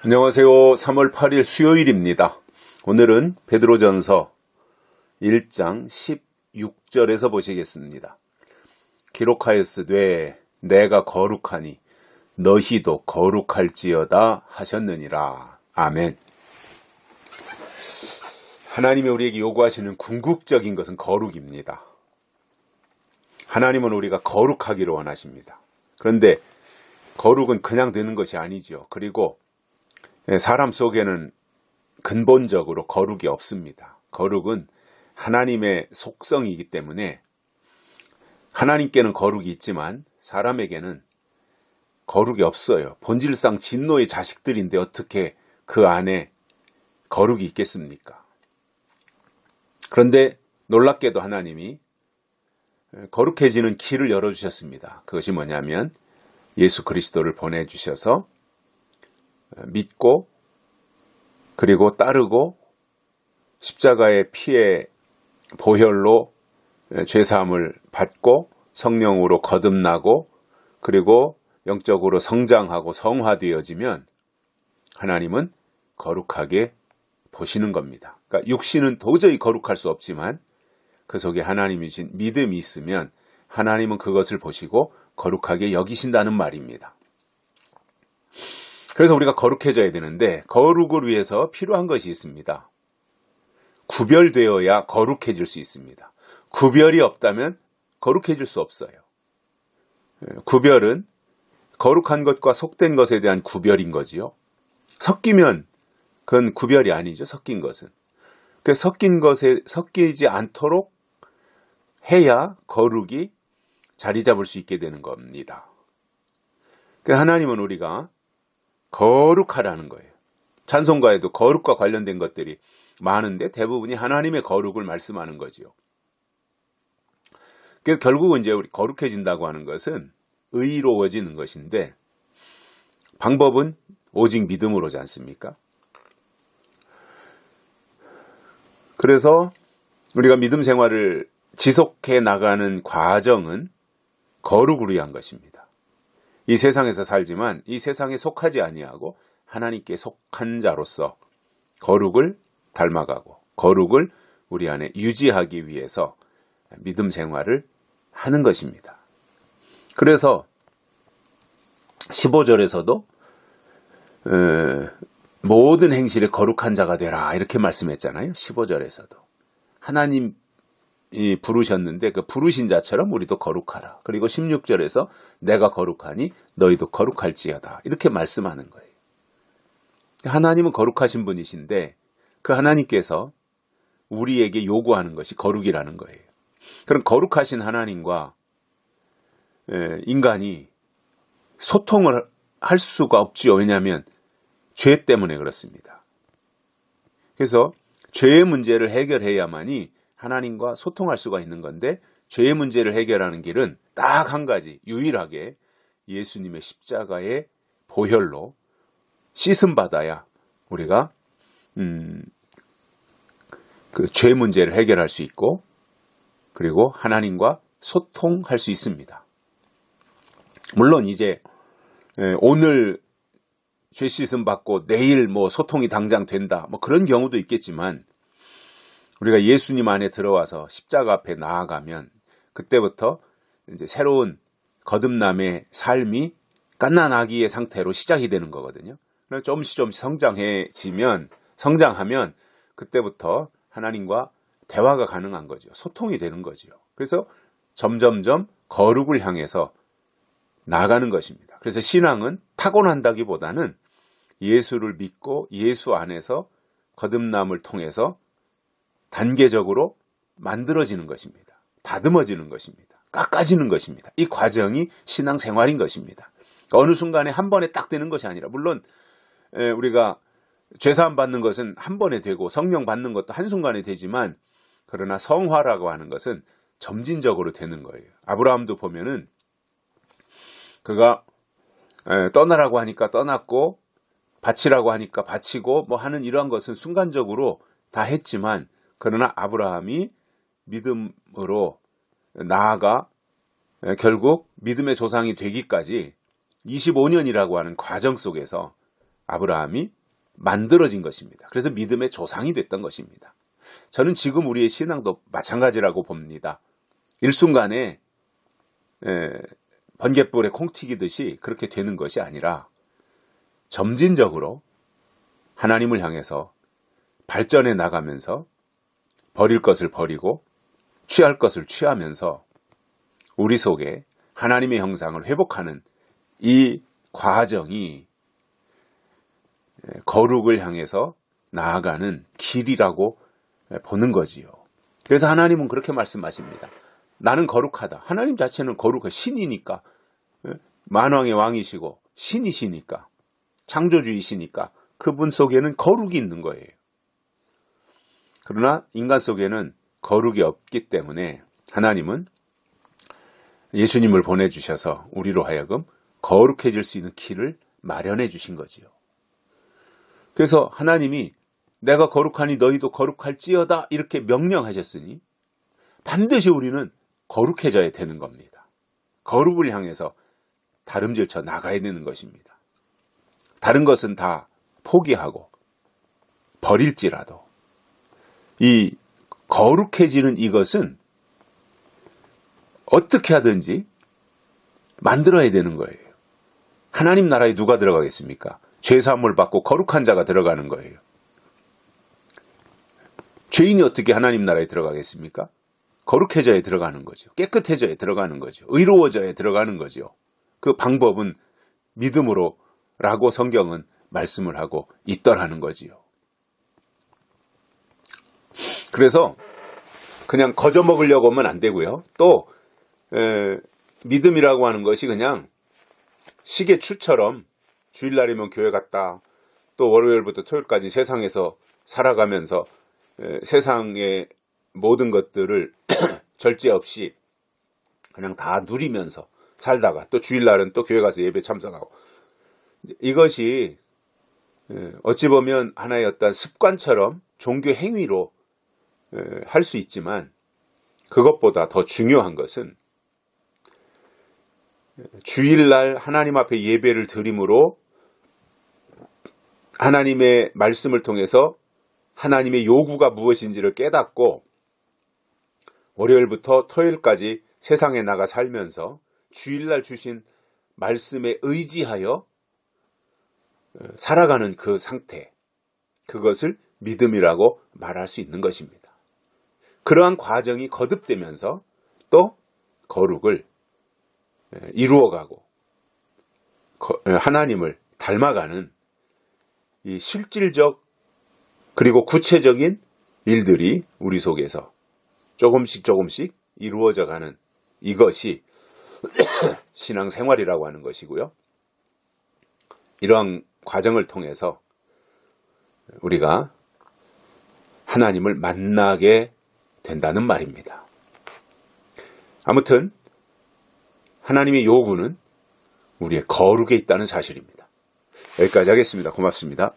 안녕하세요. 3월 8일 수요일입니다. 오늘은 베드로전서 1장 16절에서 보시겠습니다. 기록하였으되 내가 거룩하니 너희도 거룩할지어다 하셨느니라. 아멘. 하나님이 우리에게 요구하시는 궁극적인 것은 거룩입니다. 하나님은 우리가 거룩하기를 원하십니다. 그런데 거룩은 그냥 되는 것이 아니죠. 그리고 사람 속에는 근본적으로 거룩이 없습니다. 거룩은 하나님의 속성이기 때문에 하나님께는 거룩이 있지만 사람에게는 거룩이 없어요. 본질상 진노의 자식들인데 어떻게 그 안에 거룩이 있겠습니까? 그런데 놀랍게도 하나님이 거룩해지는 길을 열어주셨습니다. 그것이 뭐냐면 예수 그리스도를 보내주셔서 믿고 그리고 따르고 십자가의 피의 보혈로 죄사함을 받고 성령으로 거듭나고 그리고 영적으로 성장하고 성화되어지면 하나님은 거룩하게 보시는 겁니다. 그러니까 육신은 도저히 거룩할 수 없지만 그 속에 하나님이 주신 믿음이 있으면 하나님은 그것을 보시고 거룩하게 여기신다는 말입니다. 그래서 우리가 거룩해져야 되는데 거룩을 위해서 필요한 것이 있습니다. 구별되어야 거룩해질 수 있습니다. 구별이 없다면 거룩해질 수 없어요. 구별은 거룩한 것과 속된 것에 대한 구별인 거지요. 섞이면 그건 구별이 아니죠. 섞인 것은. 그 섞인 것에 섞이지 않도록 해야 거룩이 자리 잡을 수 있게 되는 겁니다. 하나님은 우리가 거룩하라는 거예요. 찬송가에도 거룩과 관련된 것들이 많은데 대부분이 하나님의 거룩을 말씀하는 거지요. 그래서 결국은 이제 우리 거룩해진다고 하는 것은 의로워지는 것인데 방법은 오직 믿음으로지 않습니까? 그래서 우리가 믿음 생활을 지속해 나가는 과정은 거룩을 위한 것입니다. 이 세상에서 살지만 이 세상에 속하지 아니하고 하나님께 속한 자로서 거룩을 닮아가고 거룩을 우리 안에 유지하기 위해서 믿음 생활을 하는 것입니다. 그래서 15절에서도 모든 행실에 거룩한 자가 되라 이렇게 말씀했잖아요. 15절에서도 하나님이 부르셨는데 그 부르신 자처럼 우리도 거룩하라. 그리고 16절에서 내가 거룩하니 너희도 거룩할지어다 이렇게 말씀하는 거예요. 하나님은 거룩하신 분이신데 그 하나님께서 우리에게 요구하는 것이 거룩이라는 거예요. 그럼 거룩하신 하나님과 인간이 소통을 할 수가 없지요. 왜냐하면 죄 때문에 그렇습니다. 그래서 죄의 문제를 해결해야만이 하나님과 소통할 수가 있는 건데 죄의 문제를 해결하는 길은 딱 한 가지 유일하게 예수님의 십자가의 보혈로 씻음 받아야 우리가 그 죄 문제를 해결할 수 있고 그리고 하나님과 소통할 수 있습니다. 물론 이제 오늘 죄 씻음 받고 내일 뭐 소통이 당장 된다 뭐 그런 경우도 있겠지만 우리가 예수님 안에 들어와서 십자가 앞에 나아가면 그때부터 이제 새로운 거듭남의 삶이 갓난아기의 상태로 시작이 되는 거거든요. 그래서 조금씩 성장하면 그때부터 하나님과 대화가 가능한 거죠. 소통이 되는 거죠. 그래서 점점점 거룩을 향해서 나아가는 것입니다. 그래서 신앙은 타고난다기보다는 예수를 믿고 예수 안에서 거듭남을 통해서 단계적으로 만들어지는 것입니다. 다듬어지는 것입니다. 깎아지는 것입니다. 이 과정이 신앙생활인 것입니다. 어느 순간에 한 번에 딱 되는 것이 아니라 물론 우리가 죄사함 받는 것은 한 번에 되고 성령 받는 것도 한순간에 되지만 그러나 성화라고 하는 것은 점진적으로 되는 거예요. 아브라함도 보면은 그가 떠나라고 하니까 떠났고 바치라고 하니까 바치고 뭐 하는 이러한 것은 순간적으로 다 했지만 그러나 아브라함이 믿음으로 나아가 결국 믿음의 조상이 되기까지 25년이라고 하는 과정 속에서 아브라함이 만들어진 것입니다. 그래서 믿음의 조상이 됐던 것입니다. 저는 지금 우리의 신앙도 마찬가지라고 봅니다. 일순간에 번갯불에 콩 튀기듯이 그렇게 되는 것이 아니라 점진적으로 하나님을 향해서 발전해 나가면서 버릴 것을 버리고 취할 것을 취하면서 우리 속에 하나님의 형상을 회복하는 이 과정이 거룩을 향해서 나아가는 길이라고 보는 거지요. 그래서 하나님은 그렇게 말씀하십니다. 나는 거룩하다. 하나님 자체는 거룩한 신이니까, 만왕의 왕이시고 신이시니까, 창조주이시니까 그분 속에는 거룩이 있는 거예요. 그러나 인간 속에는 거룩이 없기 때문에 하나님은 예수님을 보내주셔서 우리로 하여금 거룩해질 수 있는 길을 마련해 주신 거지요. 그래서 하나님이 내가 거룩하니 너희도 거룩할지어다 이렇게 명령하셨으니 반드시 우리는 거룩해져야 되는 겁니다. 거룩을 향해서 다름질쳐 나가야 되는 것입니다. 다른 것은 다 포기하고 버릴지라도 이 거룩해지는 이것은 어떻게 하든지 만들어야 되는 거예요. 하나님 나라에 누가 들어가겠습니까? 죄사함을 받고 거룩한 자가 들어가는 거예요. 죄인이 어떻게 하나님 나라에 들어가겠습니까? 거룩해져야 들어가는 거죠. 깨끗해져야 들어가는 거죠. 의로워져야 들어가는 거죠. 그 방법은 믿음으로라고 성경은 말씀을 하고 있더라는 거지요. 그래서 그냥 거저 먹으려고 하면 안 되고요. 또 믿음이라고 하는 것이 그냥 시계추처럼 주일날이면 교회 갔다 또 월요일부터 토요일까지 세상에서 살아가면서 세상의 모든 것들을 절제 없이 그냥 다 누리면서 살다가 또 주일날은 또 교회 가서 예배 참석하고, 이것이 어찌 보면 하나의 어떤 습관처럼 종교 행위로 할 수 있지만 그것보다 더 중요한 것은 주일날 하나님 앞에 예배를 드림으로 하나님의 말씀을 통해서 하나님의 요구가 무엇인지를 깨닫고 월요일부터 토요일까지 세상에 나가 살면서 주일날 주신 말씀에 의지하여 살아가는 그 상태, 그것을 믿음이라고 말할 수 있는 것입니다. 그러한 과정이 거듭되면서 또 거룩을 이루어가고 하나님을 닮아가는 이 실질적 그리고 구체적인 일들이 우리 속에서 조금씩 이루어져 가는 이것이 신앙생활이라고 하는 것이고요. 이러한 과정을 통해서 우리가 하나님을 만나게 된다는 말입니다. 아무튼 하나님의 요구는 우리의 거룩에 있다는 사실입니다. 여기까지 하겠습니다. 고맙습니다.